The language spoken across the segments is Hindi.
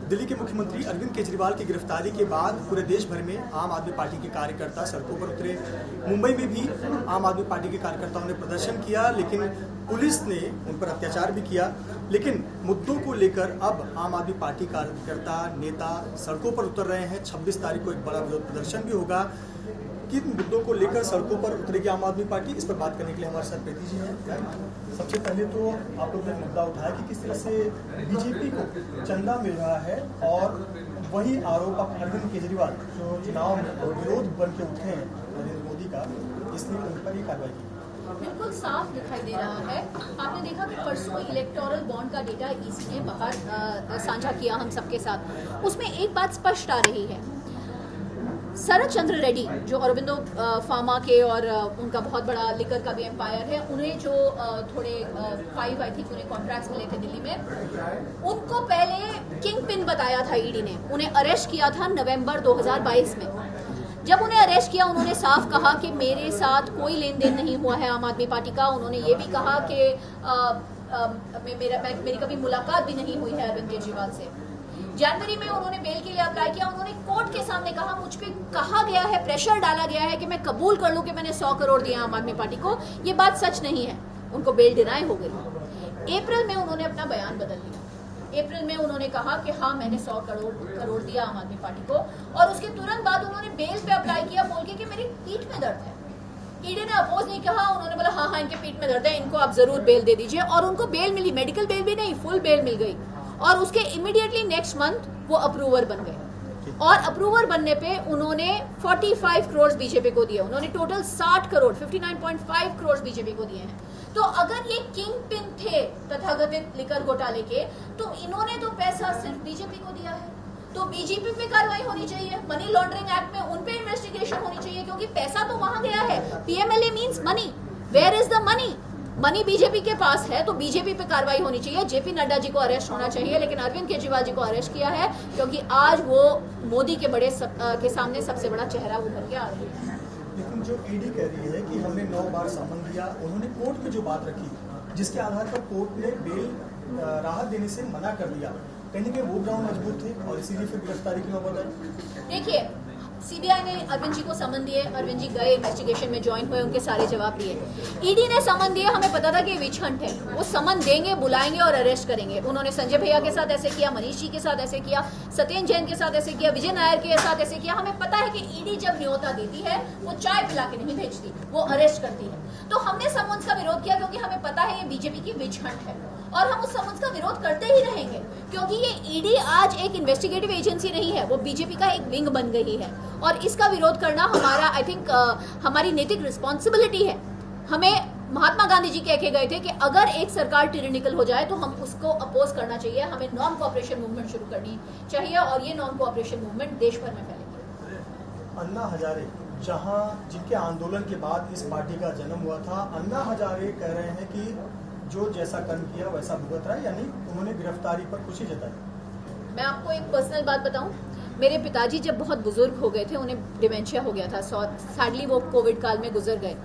दिल्ली के मुख्यमंत्री अरविंद केजरीवाल की गिरफ्तारी के बाद पूरे देश भर में आम आदमी पार्टी के कार्यकर्ता सड़कों पर उतरे। मुंबई में भी आम आदमी पार्टी के कार्यकर्ताओं ने प्रदर्शन किया, लेकिन पुलिस ने उन पर अत्याचार भी किया। लेकिन मुद्दों को लेकर अब आम आदमी पार्टी कार्यकर्ता नेता सड़कों पर उतर रहे हैं। 26 तारीख को एक बड़ा विरोध प्रदर्शन भी होगा। किन मुद्दों को लेकर सड़कों पर उतरेगी आम आदमी पार्टी, इस पर बात करने के लिए हमारे साथ प्रीति जी हैं। सबसे पहले तो आप लोग ने मुद्दा उठाया कि किस तरह से बीजेपी को चंदा मिल रहा है, और वही आरोप अब अरविंद केजरीवाल जो चुनाव में विरोध बन के उठे हैं नरेंद्र मोदी का, इसलिए उन पर ये कार्रवाई की। बिल्कुल साफ दिखाई दे रहा है। आपने देखा कि परसों इलेक्टोरल बॉन्ड का डेटा ईसी ने बाहर साझा किया हम सबके साथ। उसमें एक बात स्पष्ट आ रही है, शरद चंद्र रेड्डी जो अरविंदो फार्मा के और उनका बहुत बड़ा लिकर का भी एम्पायर है, उन्हें जो थोड़े 5 आई थिंक उन्हें कॉन्ट्रैक्ट्स मिले थे दिल्ली में, उनको पहले किंग पिन बताया था ईडी ने। उन्हें अरेस्ट किया था नवंबर 2022 में। जब उन्हें अरेस्ट किया, उन्होंने साफ कहा कि मेरे साथ कोई लेन देन नहीं हुआ है आम आदमी पार्टी का। उन्होंने ये भी कहा कि मेरी कभी मुलाकात भी नहीं हुई है अरविंद केजरीवाल से। जनवरी में उन्होंने बेल के लिए अप्लाई किया। उन्होंने कोर्ट के सामने कहा, मुझ पे कहा गया है, प्रेशर डाला गया है कि मैं कबूल कर लूं कि मैंने 100 करोड़ दिया आम आदमी पार्टी को। ये बात सच नहीं है। उनको बेल डिनाई हो गई। अप्रैल में उन्होंने अपना बयान बदल लिया। अप्रैल में उन्होंने कहा कि हाँ, मैंने 100 करोड़ दिया आम आदमी पार्टी को, और उसके तुरंत बाद उन्होंने बेल पे अप्लाई किया बोल के कि मेरी पीठ में दर्द है। ईडी ने अपोज नहीं कहा। उन्होंने बोला हाँ, इनके पीठ में दर्द है, इनको आप जरूर बेल दे दीजिए, और उनको बेल मिली। मेडिकल बेल भी नहीं, फुल बेल मिल गई। और उसके इमीडिएटली नेक्स्ट मंथ वो अप्रूवर बन गए, और अप्रूवर बनने पे उन्होंने 45 करोड़ बीजेपी को दिए। उन्होंने टोटल 60 करोड़ 59.5 करोड़ बीजेपी को दिए हैं। तो अगर ये किंग पिन थे तथाकथित लिकर घोटाले के, तो इन्होंने तो पैसा सिर्फ बीजेपी को दिया है। तो बीजेपी पे कार्रवाई होनी चाहिए। मनी लॉन्ड्रिंग एक्ट में उन पे इन्वेस्टिगेशन होनी चाहिए, क्योंकि पैसा तो वहां गया है। PMLA means money. Where is the money? Money BJP के पास है, तो बीजेपी पे कार्रवाई होनी चाहिए। जेपी नड्डा जी को अरेस्ट होना चाहिए, लेकिन अरविंद केजरीवाल जी को अरेस्ट किया है क्योंकि आज वो मोदी के के सामने सबसे बड़ा चेहरा उभर के आ रहे हैं। लेकिन जो ईडी कह रही है कि हमने 9 बार समन दिया, उन्होंने कोर्ट में जो बात रखी, जिसके आधार पर कोर्ट ने बेल राहत देने से मना कर दिया, कहीं ना कहीं वो ग्राउंड मजबूत थे और इसीलिए फिर गिरफ्तारी की नौबत आई। देखिए, सीबीआई ने अरविंद जी को समन दिए। अरविंद जी गए, इन्वेस्टिगेशन में ज्वाइन हुए, उनके सारे जवाब दिए। ईडी ने समन दिए। हमें पता था कि विच हंट है। वो समन देंगे, बुलाएंगे और अरेस्ट करेंगे। उन्होंने संजय भैया के साथ ऐसे किया, मनीष जी के साथ ऐसे किया, सत्येंद्र जैन के साथ ऐसे किया, विजय नायर के साथ ऐसे किया। हमें पता है कि ईडी जब न्योता देती है, वो चाय पिला के नहीं भेजती, वो अरेस्ट करती है। तो हमने समन्स का विरोध किया, क्योंकि हमें पता है ये बीजेपी की विच हंट है, और हम उस समन्स का विरोध करते ही रहेंगे, क्योंकि ये ईडी आज एक इन्वेस्टिगेटिव एजेंसी नहीं है, वो बीजेपी का एक विंग बन गई है। और इसका विरोध करना हमारा, आई थिंक, हमारी नैतिक रिस्पॉन्सिबिलिटी है। हमें महात्मा गांधी जी कह के गए थे कि अगर एक सरकार टिरेनिकल हो जाए तो हम उसको अपोज करना चाहिए। हमें नॉन कोऑपरेशन मूवमेंट शुरू करनी चाहिए, और ये नॉन कोऑपरेशन मूवमेंट देश भर में फैलेगी। अन्ना हजारे, जहां जिनके आंदोलन के बाद इस पार्टी का जन्म हुआ था, अन्ना हजारे कह रहे हैं कि जो जैसा कर्म किया वैसा भुगत रहा है, यानी उन्होंने गिरफ्तारी पर खुशी जताई। मैं आपको एक पर्सनल बात बताऊं, मेरे पिताजी जब बहुत बुजुर्ग हो गए थे, उन्हें डिमेंशिया हो गया था, सैडली वो कोविड काल में गुजर गए।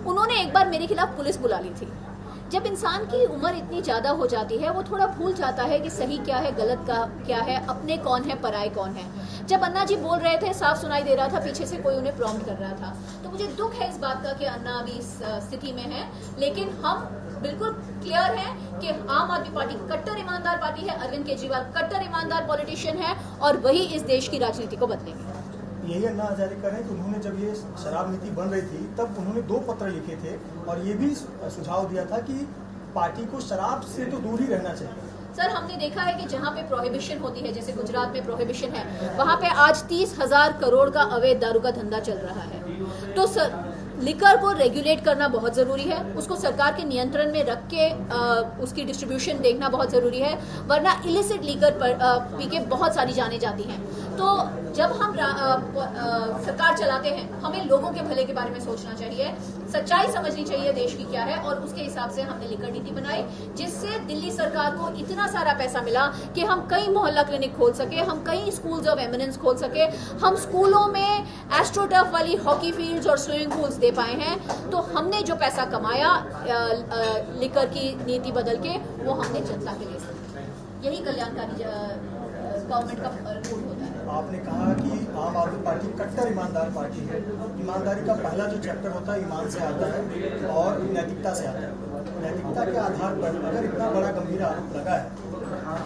उन्होंने एक बार मेरे खिलाफ पुलिस बुला ली थी। जब इंसान की उम्र इतनी ज्यादा हो जाती है, वो थोड़ा भूल जाता है कि सही क्या है, गलत का क्या है, अपने कौन है, पराए कौन है। जब अन्ना जी बोल रहे थे, साफ सुनाई दे रहा था, पीछे से कोई उन्हें प्रॉम्प्ट कर रहा था। तो मुझे दुख है इस बात का कि अन्ना अभी इस स्थिति में है, लेकिन हम बिल्कुल क्लियर है कि आम आदमी पार्टी कट्टर ईमानदार पार्टी है, अरविंद केजरीवाल कट्टर ईमानदार पॉलिटिशियन है, और वही इस देश की राजनीति को बदलेंगे। यही अन्ना हजारे कह रहे हैं कि उन्होंने जब ये शराब नीति बन रही थी, तब उन्होंने 2 पत्र लिखे थे और ये भी सुझाव दिया था कि पार्टी को शराब से तो दूर ही रहना चाहिए। सर, हमने देखा है कि जहाँ पे प्रोहिबिशन होती है, जैसे गुजरात में प्रोहिबिशन है, वहाँ पे आज 30,000 करोड़ का अवैध दारू का धंधा चल रहा है। तो सर, लिकर को रेगुलेट करना बहुत जरूरी है, उसको सरकार के नियंत्रण में रख के उसकी डिस्ट्रीब्यूशन देखना बहुत जरूरी है, वरना इलिसिट लिकर पी के बहुत सारी जाने जाती हैं। तो जब हम सरकार चलाते हैं, हमें लोगों के भले के बारे में सोचना चाहिए, सच्चाई समझनी चाहिए देश की क्या है, और उसके हिसाब से हमने लिकर नीति बनाई, जिससे दिल्ली सरकार को इतना सारा पैसा मिला कि हम कई मोहल्ला क्लिनिक खोल सके, हम कई स्कूल्स ऑफ एमिनेंस खोल सके, हम स्कूलों में एस्ट्रोटर्फ वाली हॉकी फील्ड्स और स्विमिंग पूल्स दे पाए हैं। तो हमने जो पैसा कमाया लिकर की नीति बदल के, वो हमने जनता के लिए, यही कल्याणकारी गवर्नमेंट का रूल होता है। आपने कहा कि आम आदमी पार्टी कट्टर ईमानदार पार्टी है। ईमानदारी का पहला जो चैप्टर होता है ईमान से आता है और नैतिकता से आता है। नैतिकता के आधार पर अगर इतना बड़ा गंभीर आरोप लगा है,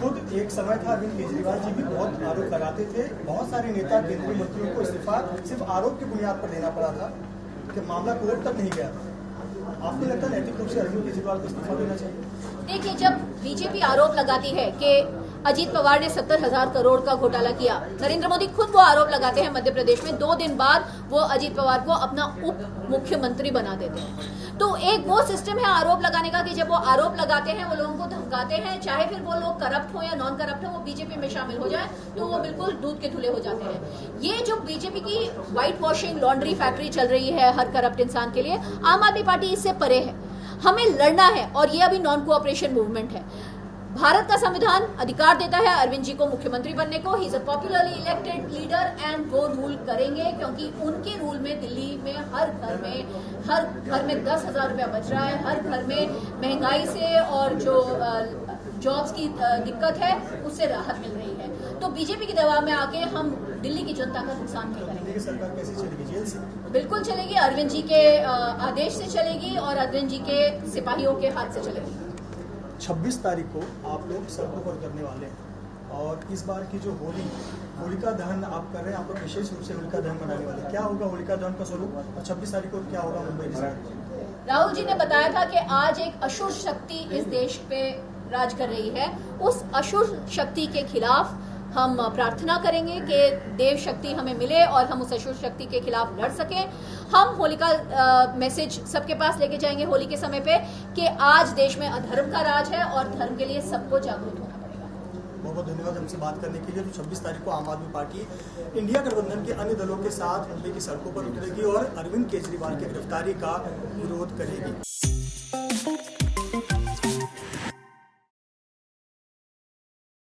खुद एक समय था अरविंद केजरीवाल जी भी बहुत आरोप लगाते थे, बहुत सारे नेता केंद्रीय मंत्रियों को इस्तीफा सिर्फ आरोप की बुनियाद पर देना पड़ा था कि मामला कोर्ट तक नहीं गया था। आपको लगता है नैतिक रूप से अरविंद केजरीवाल को इस्तीफा देना चाहिए? देखिए, जब बीजेपी आरोप लगाती है कि अजीत पवार ने 70,000 करोड़ का घोटाला किया, नरेंद्र मोदी खुद वो आरोप लगाते हैं मध्य प्रदेश में, 2 दिन बाद वो अजीत पवार को अपना उप मुख्यमंत्री बना देते हैं। तो एक वो सिस्टम है आरोप लगाने का कि जब वो आरोप लगाते हैं, वो लोगों को धमकाते हैं, चाहे फिर वो लोग करप्ट हो या नॉन करप्ट हो, वो बीजेपी में शामिल हो जाए तो वो बिल्कुल दूध के धुले हो जाते हैं। ये जो बीजेपी की व्हाइट वॉशिंग लॉन्ड्री फैक्ट्री चल रही है हर करप्ट इंसान के लिए, आम आदमी पार्टी इससे परे है। हमें लड़ना है और ये अभी नॉन कोऑपरेशन मूवमेंट है। भारत का संविधान अधिकार देता है अरविंद जी को मुख्यमंत्री बनने को। He is a popularly elected leader and वो रूल करेंगे, क्योंकि उनके रूल में दिल्ली में हर घर में 10,000 रुपया बच रहा है, हर घर में महंगाई से और जो जॉब्स की दिक्कत है उससे राहत मिल रही है। तो बीजेपी के दबाव में आके हम दिल्ली की जनता का नुकसान क्यों करेंगे? सरकार कैसे चलेगी? जेल से? बिल्कुल चलेगी, अरविंद जी के आदेश से चलेगी और अरविंद जी के सिपाहियों के हाथ से चलेगी। 26 तारीख को आप लोग सड़कों पर उतरने वाले हैं और इस बार की जो होलिका दहन आप कर रहे हैं, आप लोग विशेष रूप से होलिका दहन मनाने वाले हैं। क्या होगा होलिका दहन का स्वरूप और 26 तारीख को क्या होगा मुंबई में? राहुल जी ने बताया था कि आज एक असुर शक्ति इस देश पे राज कर रही है। उस असुर शक्ति के खिलाफ हम प्रार्थना करेंगे कि देव शक्ति हमें मिले और हम उस असुर शक्ति के खिलाफ लड़ सकें। हम होली का मैसेज सबके पास लेके जाएंगे होली के समय पे कि आज देश में अधर्म का राज है और धर्म के लिए सबको जागरूक होना पड़ेगा। बहुत बहुत धन्यवाद हमसे बात करने के लिए। तो 26 तारीख को आम आदमी पार्टी इंडिया गठबंधन के अन्य दलों के साथ मुंबई की सड़कों पर उतरेगी और अरविंद केजरीवाल की गिरफ्तारी का विरोध करेगी।